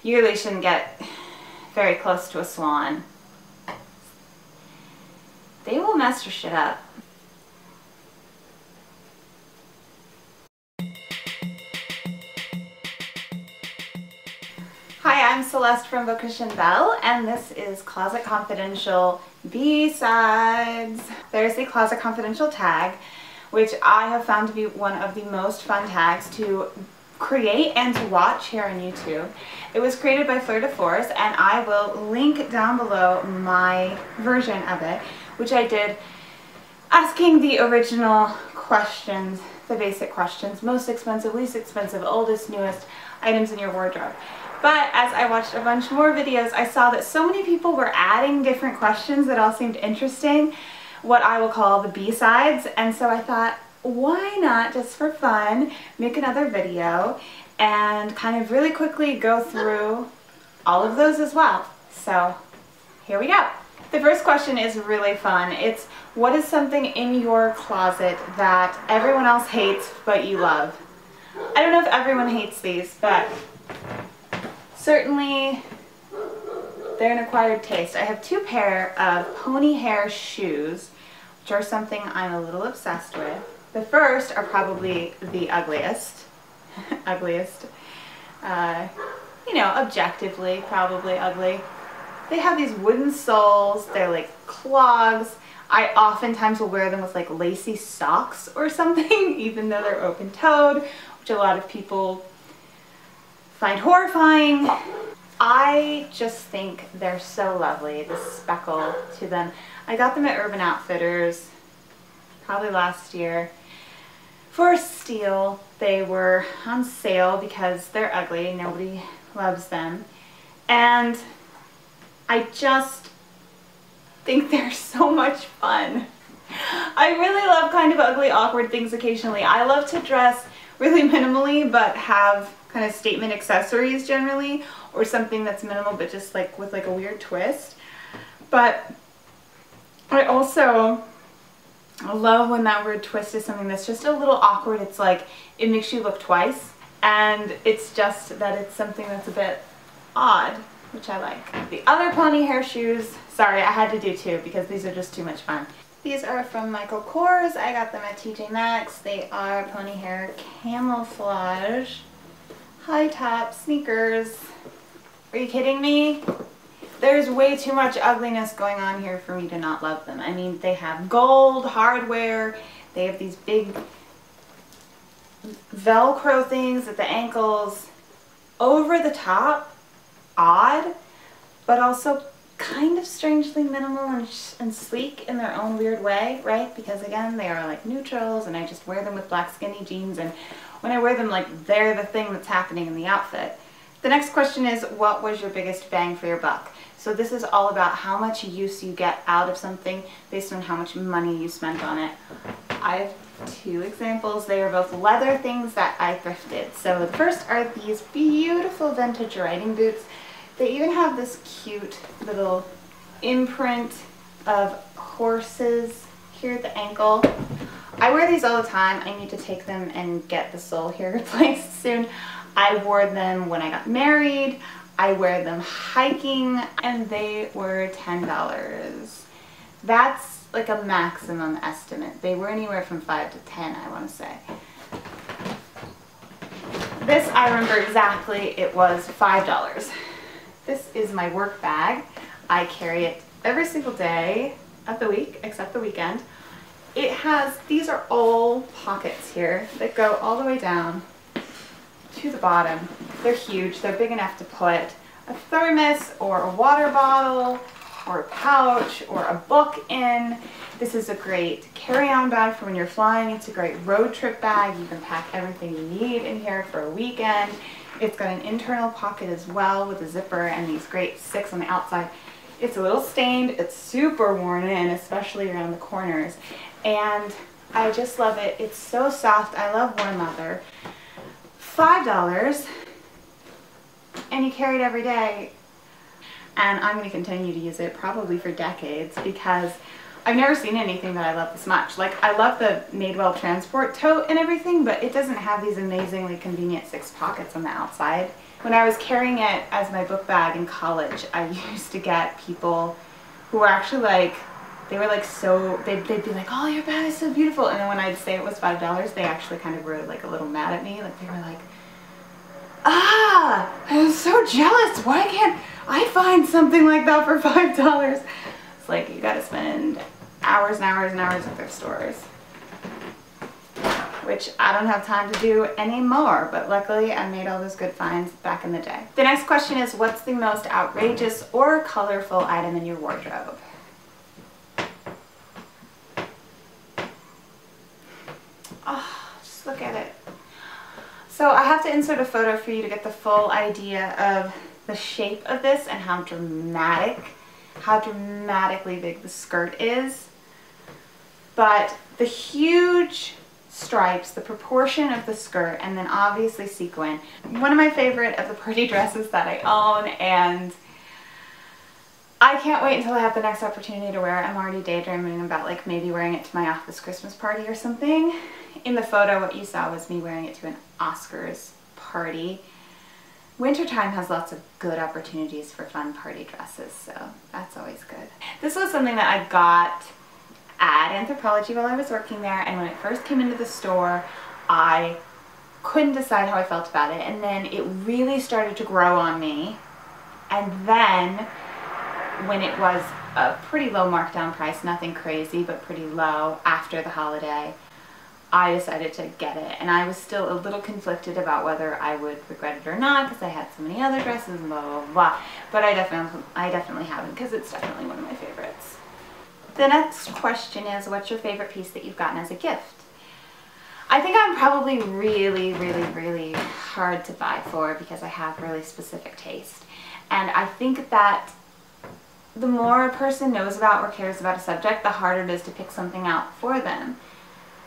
You really shouldn't get very close to a swan. They will mess your shit up. Hi, I'm Celeste from Bookish and Belle, and this is Closet Confidential B-Sides. There's the Closet Confidential tag, which I have found to be one of the most fun tags to create and to watch here on YouTube. It was created by Fleur de Force, and I will link down below my version of it, which I did asking the original questions, the basic questions: most expensive, least expensive, oldest, newest items in your wardrobe. But as I watched a bunch more videos, I saw that so many people were adding different questions that all seemed interesting, what I will call the B-sides, and so I thought, why not, just for fun, make another video and kind of really quickly go through all of those as well. So here we go. The first question is really fun. It's, what is something in your closet that everyone else hates but you love? I don't know if everyone hates these, but certainly they're an acquired taste. I have two pair of pony hair shoes, which are something I'm a little obsessed with. The first are probably the ugliest, you know, objectively, probably ugly. They have these wooden soles, they're like clogs. I oftentimes will wear them with like lacy socks or something, even though they're open-toed, which a lot of people find horrifying. I just think they're so lovely, the speckle to them. I got them at Urban Outfitters probably last year for a steal. They were on sale because they're ugly, nobody loves them, and I just think they're so much fun. I really love kind of ugly, awkward things occasionally. I love to dress really minimally but have kind of statement accessories generally, or something that's minimal but just like with like a weird twist. But I also love when that weird twist is something that's just a little awkward. It's like it makes you look twice, and it's just that it's something that's a bit odd, which I like. The other pony hair shoes, sorry, I had to do two because these are just too much fun. These are from Michael Kors. I got them at TJ Maxx. They are pony hair camouflage high top sneakers. Are you kidding me? There's way too much ugliness going on here for me to not love them. I mean, they have gold hardware. They have these big Velcro things at the ankles. Over the top, odd, but also kind of strangely minimal and sleek in their own weird way, right? Because again, they are like neutrals, and I just wear them with black skinny jeans, and when I wear them, like, they're the thing that's happening in the outfit. The next question is, what was your biggest bang for your buck? So this is all about how much use you get out of something based on how much money you spent on it. I have two examples. They are both leather things that I thrifted. So the first are these beautiful vintage riding boots. They even have this cute little imprint of horses here at the ankle. I wear these all the time. I need to take them and get the sole here replaced soon. I wore them when I got married. I wear them hiking, and they were $10. That's like a maximum estimate. They were anywhere from 5 to 10, I want to say. This, I remember exactly, it was $5. This is my work bag. I carry it every single day of the week, except the weekend. It has, these are all pockets here that go all the way down to the bottom. They're huge. They're big enough to put a thermos or a water bottle or a pouch or a book in. This is a great carry-on bag for when you're flying. It's a great road trip bag. You can pack everything you need in here for a weekend. It's got an internal pocket as well with a zipper and these great sticks on the outside. It's a little stained. It's super worn in, especially around the corners. And I just love it. It's so soft. I love warm leather. $5, and you carry it every day. And I'm going to continue to use it probably for decades because I've never seen anything that I love this much. Like, I love the Madewell transport tote and everything, but it doesn't have these amazingly convenient 6 pockets on the outside. When I was carrying it as my book bag in college, I used to get people who were actually like, they were like so, they'd be like, oh, your bag is so beautiful. And then when I'd say it was $5, they actually kind of were like a little mad at me. Like, they were like, ah, I'm so jealous. Why can't I find something like that for $5? It's like, you gotta spend hours and hours and hours at thrift stores, which I don't have time to do anymore, but luckily I made all those good finds back in the day. The next question is, what's the most outrageous or colorful item in your wardrobe? Oh, just look at it. So I have to insert a photo for you to get the full idea of the shape of this and how dramatically big the skirt is. But the huge stripes, the proportion of the skirt, and then obviously sequin. One of my favorite of the party dresses that I own, and I can't wait until I have the next opportunity to wear it. I'm already daydreaming about like maybe wearing it to my office Christmas party or something. In the photo, what you saw was me wearing it to an Oscars party. Wintertime has lots of good opportunities for fun party dresses, so that's always good. This was something that I got at Anthropologie while I was working there, and when it first came into the store, I couldn't decide how I felt about it, and then it really started to grow on me, and then when it was a pretty low markdown price, nothing crazy, but pretty low after the holiday, I decided to get it, and I was still a little conflicted about whether I would regret it or not because I had so many other dresses and blah blah blah, but I definitely haven't because it's definitely one of my favorites. The next question is, what's your favorite piece that you've gotten as a gift? I think I'm probably really hard to buy for because I have really specific taste, and I think that the more a person knows about or cares about a subject, the harder it is to pick something out for them.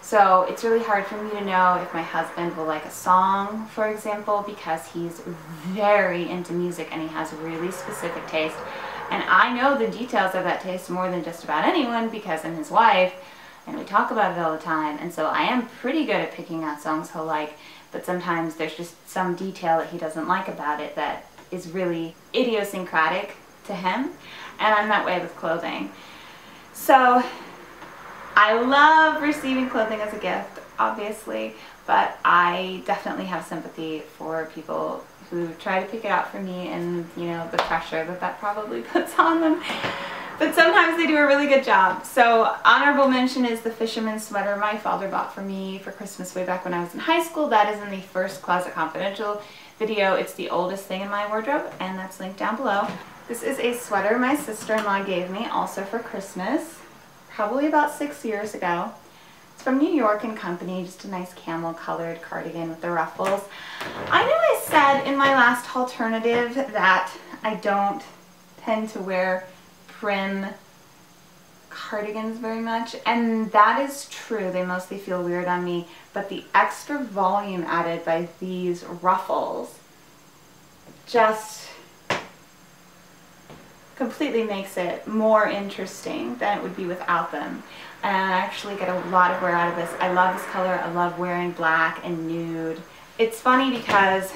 So it's really hard for me to know if my husband will like a song, for example, because he's very into music and he has really specific taste. And I know the details of that taste more than just about anyone because I'm his wife and we talk about it all the time. And so I am pretty good at picking out songs he'll like, but sometimes there's just some detail that he doesn't like about it that is really idiosyncratic to him. And I'm that way with clothing. So I love receiving clothing as a gift, obviously, but I definitely have sympathy for people who try to pick it out for me and, you know, the pressure that probably puts on them. But sometimes they do a really good job. So honorable mention is the fisherman's sweater my father bought for me for Christmas way back when I was in high school. That is in the first Closet Confidential video. It's the oldest thing in my wardrobe, and that's linked down below. This is a sweater my sister-in-law gave me also for Christmas, probably about 6 years ago. It's from New York & Company, just a nice camel-colored cardigan with the ruffles. I know I said in my last alternative that I don't tend to wear prim cardigans very much, and that is true. They mostly feel weird on me, but the extra volume added by these ruffles just completely makes it more interesting than it would be without them. And I actually get a lot of wear out of this. I love this color. I love wearing black and nude. It's funny because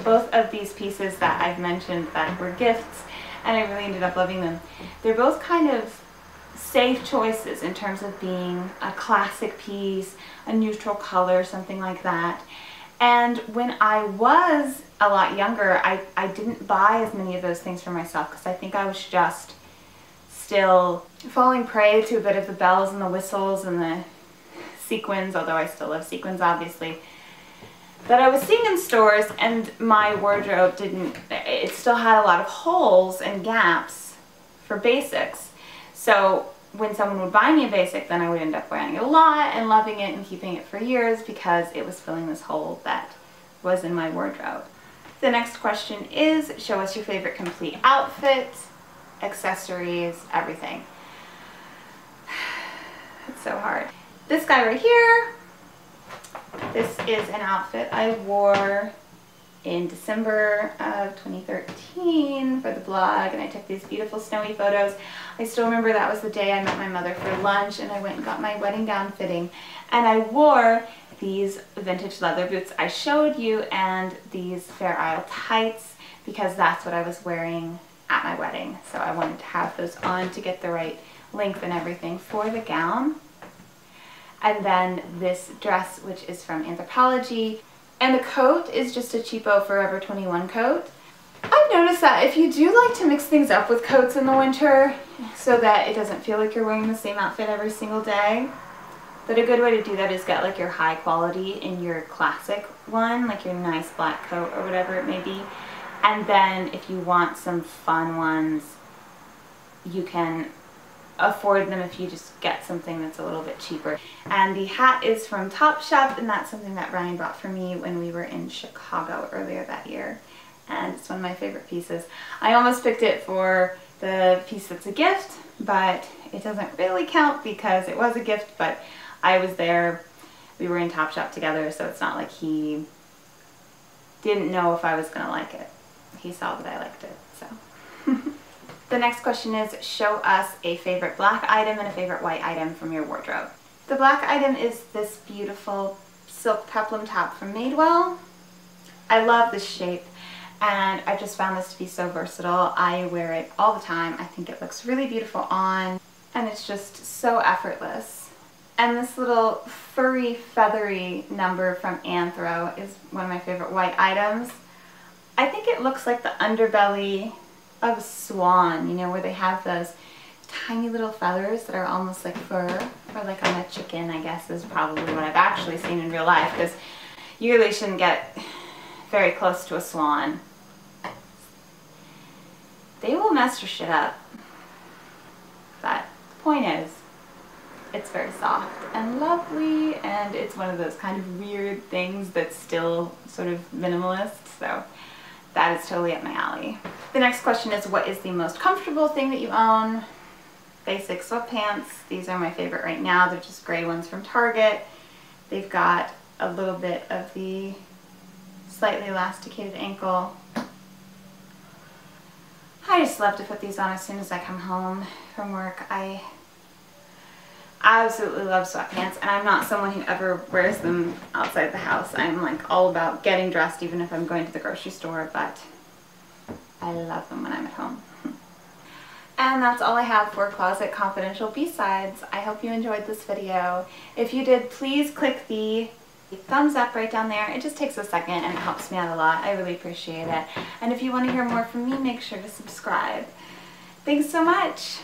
both of these pieces that I've mentioned that were gifts, and I really ended up loving them, they're both kind of safe choices in terms of being a classic piece, a neutral color, something like that. And when I was a lot younger, I didn't buy as many of those things for myself because I think I was just still falling prey to a bit of the bells and the whistles and the sequins, although I still love sequins obviously, that I was seeing in stores, and my wardrobe it still had a lot of holes and gaps for basics. So when someone would buy me a basic, then I would end up wearing it a lot and loving it and keeping it for years because it was filling this hole that was in my wardrobe. The next question is, show us your favorite complete outfit, accessories, everything. It's so hard. This guy right here, this is an outfit I wore in December of 2013 for the blog, and I took these beautiful snowy photos. I still remember that was the day I met my mother for lunch, and I went and got my wedding gown fitting, and I wore these vintage leather boots I showed you and these Fair Isle tights because that's what I was wearing at my wedding. So I wanted to have those on to get the right length and everything for the gown. And then this dress, which is from Anthropologie. And the coat is just a cheapo Forever 21 coat. I've noticed that if you do like to mix things up with coats in the winter so that it doesn't feel like you're wearing the same outfit every single day, that a good way to do that is get like your high quality in your classic one, like your nice black coat or whatever it may be. And then if you want some fun ones, you can afford them if you just get something that's a little bit cheaper. And the hat is from Topshop, and that's something that Ryan bought for me when we were in Chicago earlier that year. And it's one of my favorite pieces. I almost picked it for the piece that's a gift, but it doesn't really count because it was a gift, but I was there, we were in Topshop together, so it's not like he didn't know if I was gonna like it. He saw that I liked it, so. The next question is, show us a favorite black item and a favorite white item from your wardrobe. The black item is this beautiful silk peplum top from Madewell. I love this shape, and I just found this to be so versatile. I wear it all the time. I think it looks really beautiful on, and it's just so effortless. And this little furry, feathery number from Anthro is one of my favorite white items. I think it looks like the underbelly of a swan, you know, where they have those tiny little feathers that are almost like fur, or like on a chicken, I guess is probably what I've actually seen in real life, because you really shouldn't get very close to a swan. They will mess your shit up. But the point is, it's very soft and lovely, and it's one of those kind of weird things that's still sort of minimalist, so that is totally up my alley. The next question is, what is the most comfortable thing that you own? Basic sweatpants. These are my favorite right now. They're just gray ones from Target. They've got a little bit of the slightly elasticated ankle. I just love to put these on as soon as I come home from work. I absolutely love sweatpants, and I'm not someone who ever wears them outside the house. I'm like all about getting dressed even if I'm going to the grocery store, but I love them when I'm at home. And that's all I have for Closet Confidential B-Sides. I hope you enjoyed this video. If you did, please click the thumbs up right down there. It just takes a second and it helps me out a lot. I really appreciate it. And if you want to hear more from me, make sure to subscribe. Thanks so much.